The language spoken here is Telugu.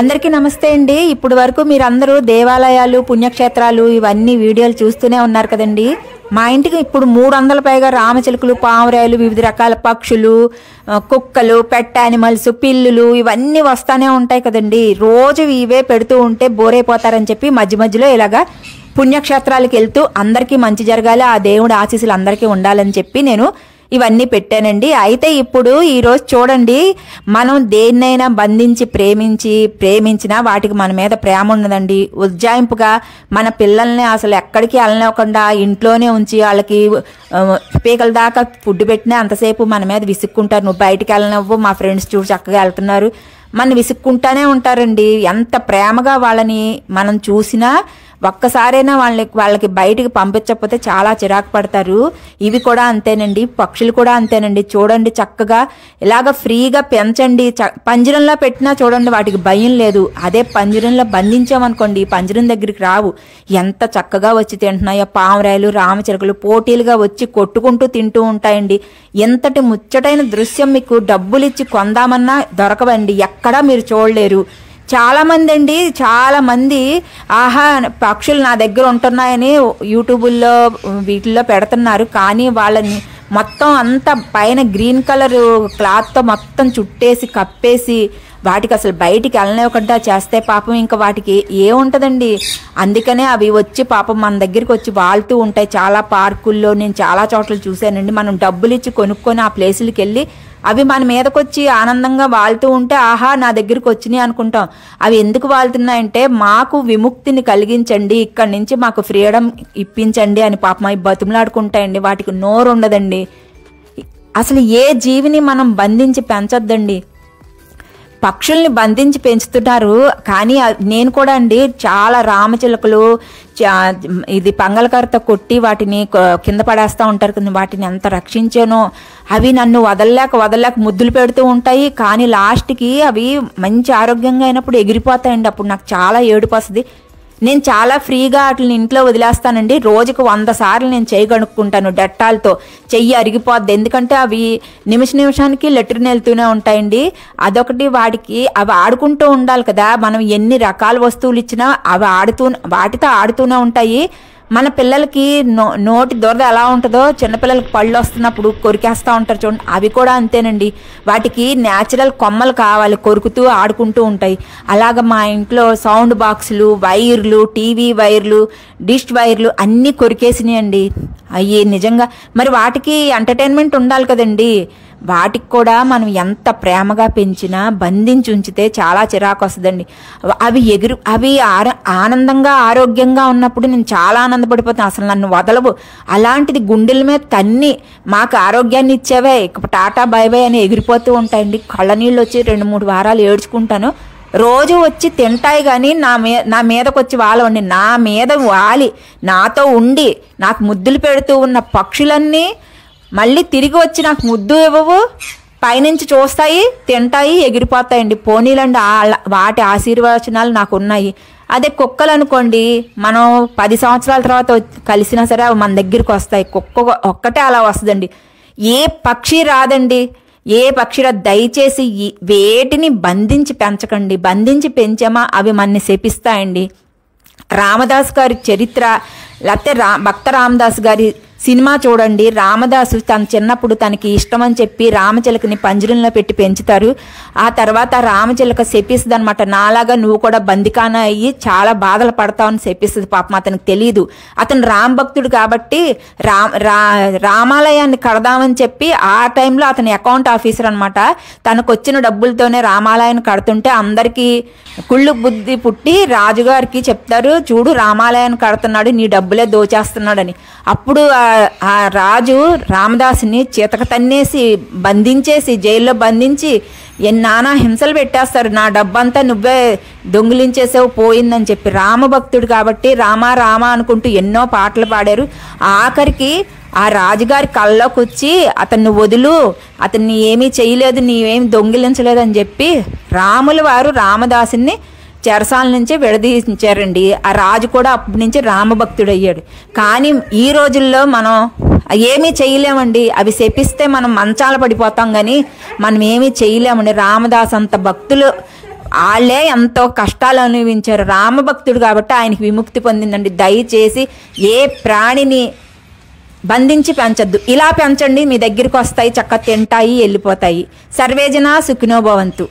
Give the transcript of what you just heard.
అందరికీ నమస్తే అండి. ఇప్పుడు వరకు మీరందరూ దేవాలయాలు, పుణ్యక్షేత్రాలు ఇవన్నీ వీడియోలు చూస్తూనే ఉన్నారు కదండి. మా ఇంటికి ఇప్పుడు 300 పైగా రామచిలుకలు, పావురాయలు, వివిధ రకాల పక్షులు, కుక్కలు, పెట్ యానిమల్స్, పిల్లులు ఇవన్నీ వస్తానే ఉంటాయి కదండి. రోజు ఇవే పెడుతూ ఉంటే బోర్ అయిపోతారని చెప్పి మధ్య మధ్యలో ఇలాగా పుణ్యక్షేత్రాలకు వెళ్తూ అందరికీ మంచి జరగాలి, ఆ దేవుడి ఆశీస్సులు అందరికీ ఉండాలని చెప్పి నేను ఇవన్నీ పెట్టానండి. అయితే ఇప్పుడు ఈరోజు చూడండి, మనం దేన్నైనా బంధించి ప్రేమించినా వాటికి మన మీద ప్రేమ ఉన్నదండి. ఉజ్జాయింపుగా మన పిల్లల్ని అసలు ఎక్కడికి వెళ్ళనివ్వకుండా ఇంట్లోనే ఉంచి వాళ్ళకి పీకల దాకా ఫుడ్ పెట్టినా అంతసేపు మన మీద విసుక్కుంటారు. నువ్వు బయటికి వెళ్ళనివ్వు, మా ఫ్రెండ్స్ చూడు చక్కగా వెళ్తున్నారు, మన విసుక్కుంటానే ఉంటారండి. ఎంత ప్రేమగా వాళ్ళని మనం చూసినా ఒక్కసారైనా వాళ్ళకి బయటికి పంపించకపోతే చాలా చిరాకు పడతారు. ఇవి కూడా అంతేనండి, పక్షులు కూడా అంతేనండి. చూడండి, చక్కగా ఇలాగ ఫ్రీగా పెంచండి. పంజరంలో పెట్టినా చూడండి వాటికి భయం లేదు. అదే పంజరంలో బంధించామనుకోండి పంజరం దగ్గరికి రావు. ఎంత చక్కగా వచ్చి తింటున్నాయో. పావురాయలు, రామచిలుకలు పోటీలుగా వచ్చి కొట్టుకుంటూ తింటూ ఉంటాయండి. ఎంతటి ముచ్చటైన దృశ్యం మీకు డబ్బులు ఇచ్చి కొందామన్నా దొరకవండి, ఎక్కడా మీరు చూడలేరు. చాలా మంది ఆహా పక్షులు నా దగ్గర ఉంటున్నాయని యూట్యూబుల్లో వీటిల్లో పెడుతున్నారు. కానీ వాళ్ళని మొత్తం అంతా పైన గ్రీన్ కలర్ క్లాత్తో మొత్తం చుట్టేసి కప్పేసి వాటికి అసలు బయటికి వెళ్ళనివ్వకుండా చేస్తే పాపం ఇంకా వాటికి ఏముంటుందండి. అందుకనే అవి వచ్చి పాపం మన దగ్గరికి వచ్చి వాళ్తూ ఉంటాయి. చాలా పార్కుల్లో నేను చాలా చోట్ల చూశానండి. మనం డబ్బులు ఇచ్చి కొనుక్కొని ఆ ప్లేసులకి వెళ్ళి అవి మన మీదకి వచ్చి ఆనందంగా వాళ్తూ ఉంటే ఆహా నా దగ్గరికి వచ్చినాయి అనుకుంటాం. అవి ఎందుకు వాళ్తున్నాయంటే మాకు విముక్తిని కలిగించండి, ఇక్కడి నుంచి మాకు ఫ్రీడమ్ ఇప్పించండి అని పాపం అవి బతుములాడుకుంటాయండి. వాటికి నోరు ఉండదండి. అసలు ఏ జీవిని మనం బంధించి పెంచొద్దండి. పక్షుల్ని బంధించి పెంచుతున్నారు. కానీ నేను కూడా అండి చాలా రామచిలుకలు ఇది పంగలకరత కొట్టి వాటిని కింద పడేస్తూ ఉంటారు కదా, వాటిని ఎంత రక్షించానో. అవి నన్ను వదలలేక ముద్దులు పెడుతూ ఉంటాయి. కానీ లాస్ట్కి అవి మంచి ఆరోగ్యంగా అయినప్పుడు ఎగిరిపోతాయండి. అప్పుడు నాకు చాలా ఏడుపు వస్తుంది. నేను చాలా ఫ్రీగా వాటిని ఇంట్లో వదిలేస్తానండి. రోజుకు 100 సార్లు నేను చెయ్యి కనుక్కుంటాను డెట్టాల్తో. చెయ్యి అరిగిపోద్ది, ఎందుకంటే అవి నిమిషానికి లెట్రిన్ వెళ్తూనే ఉంటాయండి. అదొకటి, వాటికి అవి ఆడుకుంటూ ఉండాలి కదా. మనం ఎన్ని రకాల వస్తువులు ఇచ్చినా అవి వాటితో ఆడుతూనే ఉంటాయి. మన పిల్లలకి నోటి దురద ఎలా ఉంటుందో చిన్నపిల్లలకి పళ్ళు వస్తున్నప్పుడు కొరికేస్తూ ఉంటారు చూడండి, అవి కూడా అంతేనండి. వాటికి న్యాచురల్ కొమ్మలు కావాలి, కొరుకుతూ ఆడుకుంటూ ఉంటాయి. అలాగ మా ఇంట్లో సౌండ్ బాక్సులు, వైర్లు, టీవీ వైర్లు, డిష్ వైర్లు అన్నీ కొరికేసినాయండి. అయ్యి నిజంగా మరి వాటికి ఎంటర్టైన్మెంట్ ఉండాలి కదండి. వాటికి కూడా మనం ఎంత ప్రేమగా పెంచినా బంధించి ఉంచితే చాలా చిరాకు వస్తుందండి. అవి ఆనందంగా ఆరోగ్యంగా ఉన్నప్పుడు నేను చాలా ఆనందపడిపోతాను. అసలు నన్ను వదలవు. అలాంటిది గుండెల మీద తన్ని మాకు ఆరోగ్యాన్ని ఇచ్చేవే ఇక టాటా బై బై అని ఎగిరిపోతూ ఉంటాయండి. కళ్ళ నీళ్ళు వచ్చి 2-3 వారాలు ఏడ్చుకుంటాను. రోజు వచ్చి తింటాయి కానీ నా మీదకి వచ్చి వాళ్ళవండి. నా మీద వాలి నాతో ఉండి నాకు ముద్దులు పెడుతూ ఉన్న పక్షులన్నీ మళ్ళీ తిరిగి వచ్చి నాకు ముద్దు ఇవ్వవు. పైనుంచి చూస్తాయి, తింటాయి, ఎగిరిపోతాయండి. పోనీలండి, వాటి ఆశీర్వచనాలు నాకు ఉన్నాయి. అదే కుక్కలు అనుకోండి, మనం 10 సంవత్సరాల తర్వాత కలిసినా సరే అవి మన దగ్గరికి వస్తాయి. కుక్క ఒక్కటే అలా వస్తుందండి. ఏ పక్షి రాదండి. దయచేసి వేటిని బంధించి పెంచకండి. బంధించి పెంచామా అవి మనని శపిస్తాయండి. రామదాస్ గారి చరిత్ర లేకపోతే భక్త రామదాస్ గారి సినిమా చూడండి. రామదాసు తన చిన్నప్పుడు తనకి ఇష్టమని చెప్పి రామచిలకని పంజరంలో పెట్టి పెంచుతారు. ఆ తర్వాత రామచిలక శపిస్తుంది అనమాట. నాలాగా నువ్వు కూడా బందికాన అయ్యి చాలా బాధలు పడతావని శపిస్తుంది. పాపం అతనికి తెలియదు. అతను రామ్ భక్తుడు కాబట్టి రామాలయాన్ని కడదామని చెప్పి ఆ టైంలో అతని అకౌంట్ ఆఫీసర్ అనమాట. తనకు వచ్చిన డబ్బులతోనే రామాలయాన్ని కడుతుంటే అందరికీ కుళ్ళు బుద్ధి పుట్టి రాజుగారికి చెప్తారు, చూడు రామాలయాన్ని కడుతున్నాడు, నీ డబ్బులే దోచేస్తున్నాడని. అప్పుడు ఆ రాజు రామదాసుని చితక తన్నేసి బంధించేసి జైల్లో బంధించి నానా హింసలు పెట్టేస్తారు. నా డబ్బంతా నువ్వే దొంగిలించేసావు పోయిందని చెప్పి. రామభక్తుడు కాబట్టి రామా రామా అనుకుంటూ ఎన్నో పాటలు పాడారు. ఆఖరికి ఆ రాజుగారి కళ్ళలోకి వచ్చి అతన్ని వదులు, అతన్ని ఏమీ చేయలేదు, నీవేమి దొంగిలించలేదని చెప్పి రాముల వారు రామదాసుని చెరసాల నుంచి విడదీయించారండి. ఆ రాజు కూడా అప్పటి నుంచి రామభక్తుడయ్యాడు. కానీ ఈ రోజుల్లో మనం ఏమీ చేయలేమండి. అవి శపిస్తే మనం మంచాల పడిపోతాం, కానీ మనం ఏమీ చేయలేమండి. రామదాస్ అంత భక్తులు వాళ్ళే ఎంతో కష్టాలు అనుభవించారు. రామభక్తుడు కాబట్టి ఆయనకి విముక్తి పొందిందండి. దయచేసి ఏ ప్రాణిని బంధించి పెంచద్దు, ఇలా పెంచండి, మీ దగ్గరికి వస్తాయి, చక్కగా తింటాయి, వెళ్ళిపోతాయి. సర్వేజన సుఖినో భవంతు.